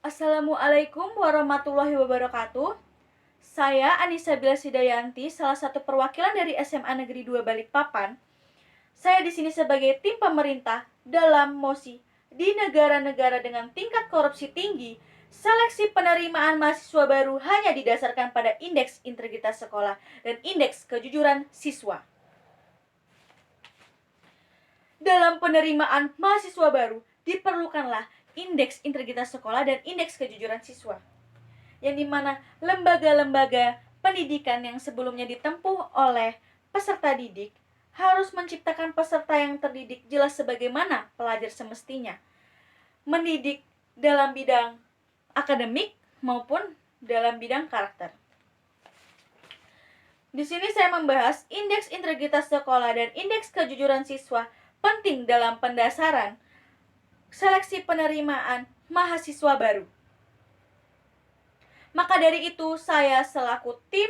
Assalamualaikum warahmatullahi wabarakatuh. Saya Anissa Bila Sidayanti, salah satu perwakilan dari SMA Negeri 2 Balikpapan. Saya di sini sebagai tim pemerintah dalam mosi di negara-negara dengan tingkat korupsi tinggi, seleksi penerimaan mahasiswa baru hanya didasarkan pada indeks integritas sekolah dan indeks kejujuran siswa. Dalam penerimaan mahasiswa baru, diperlukanlah indeks integritas sekolah dan indeks kejujuran siswa, yang dimana lembaga-lembaga pendidikan yang sebelumnya ditempuh oleh peserta didik harus menciptakan peserta yang terdidik jelas sebagaimana pelajar semestinya, mendidik dalam bidang akademik maupun dalam bidang karakter. Di sini saya membahas indeks integritas sekolah dan indeks kejujuran siswa penting dalam pendasaran seleksi penerimaan mahasiswa baru. Maka dari itu, saya selaku tim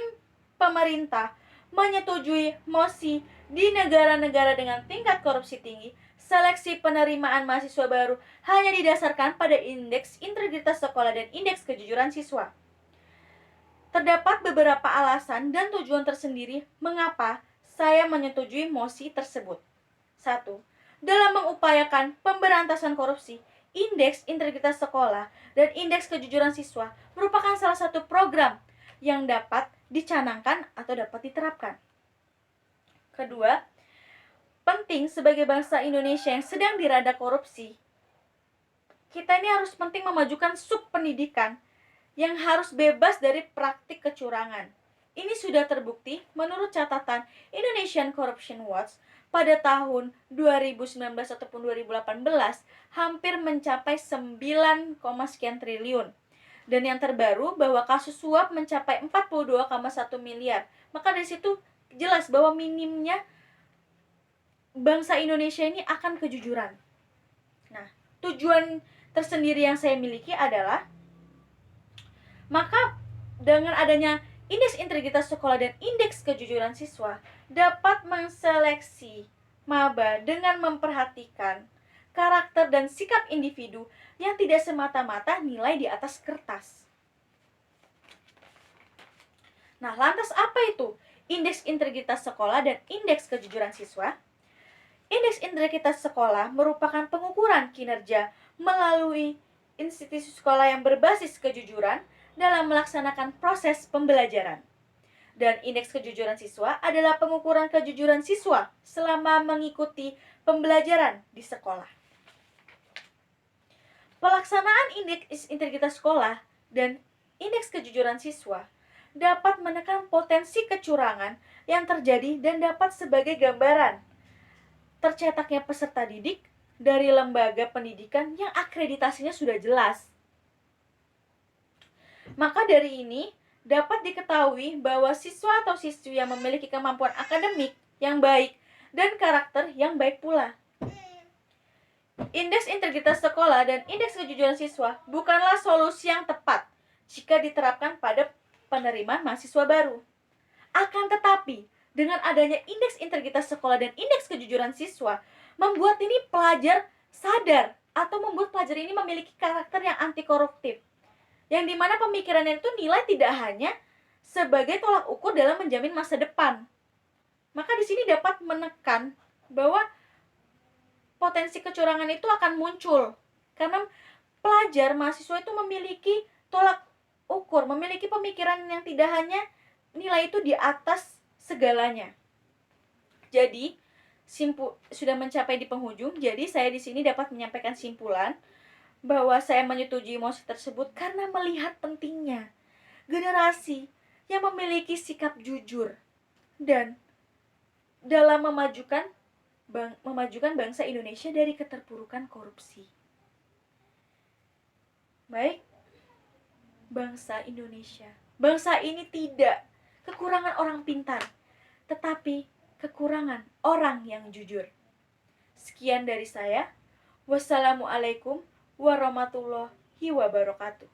pemerintah menyetujui mosi di negara-negara dengan tingkat korupsi tinggi, seleksi penerimaan mahasiswa baru hanya didasarkan pada indeks integritas sekolah dan indeks kejujuran siswa. Terdapat beberapa alasan dan tujuan tersendiri mengapa saya menyetujui mosi tersebut. 1. Dalam mengupayakan pemberantasan korupsi, indeks integritas sekolah dan indeks kejujuran siswa merupakan salah satu program yang dapat dicanangkan atau dapat diterapkan. Kedua, penting sebagai bangsa Indonesia yang sedang dirada korupsi, kita ini harus penting memajukan subpendidikan yang harus bebas dari praktik kecurangan. Ini sudah terbukti menurut catatan Indonesian Corruption Watch pada tahun 2019 ataupun 2018 hampir mencapai 9, sekian triliun. Dan yang terbaru bahwa kasus suap mencapai 42,1 miliar. Maka dari situ jelas bahwa minimnya bangsa Indonesia ini akan kejujuran. Nah, tujuan tersendiri yang saya miliki adalah maka dengan adanya indeks integritas sekolah dan indeks kejujuran siswa dapat menseleksi maba dengan memperhatikan karakter dan sikap individu yang tidak semata-mata nilai di atas kertas. Nah, lantas apa itu indeks integritas sekolah dan indeks kejujuran siswa? Indeks integritas sekolah merupakan pengukuran kinerja melalui institusi sekolah yang berbasis kejujuran dalam melaksanakan proses pembelajaran. Dan indeks kejujuran siswa adalah pengukuran kejujuran siswa selama mengikuti pembelajaran di sekolah. Pelaksanaan indeks integritas sekolah dan indeks kejujuran siswa dapat menekan potensi kecurangan yang terjadi dan dapat sebagai gambaran tercetaknya peserta didik dari lembaga pendidikan yang akreditasinya sudah jelas. Maka dari ini dapat diketahui bahwa siswa atau siswi yang memiliki kemampuan akademik yang baik dan karakter yang baik pula. Indeks integritas sekolah dan indeks kejujuran siswa bukanlah solusi yang tepat jika diterapkan pada penerimaan mahasiswa baru. Akan tetapi, dengan adanya indeks integritas sekolah dan indeks kejujuran siswa, membuat ini pelajar sadar atau membuat pelajar ini memiliki karakter yang anti koruptif. Yang dimana pemikirannya itu nilai tidak hanya sebagai tolak ukur dalam menjamin masa depan. Maka di sini dapat menekan bahwa potensi kecurangan itu akan muncul karena pelajar mahasiswa itu memiliki tolak ukur, memiliki pemikiran yang tidak hanya nilai itu di atas segalanya. Jadi sudah mencapai di penghujung. Jadi saya di sini dapat menyampaikan simpulan bahwa saya menyetujui mosi tersebut karena melihat pentingnya generasi yang memiliki sikap jujur dan dalam memajukan bangsa Indonesia dari keterpurukan korupsi. Baik, bangsa Indonesia. Bangsa ini tidak kekurangan orang pintar, tetapi kekurangan orang yang jujur. Sekian dari saya. Wassalamualaikum warahmatullahi wabarakatuh.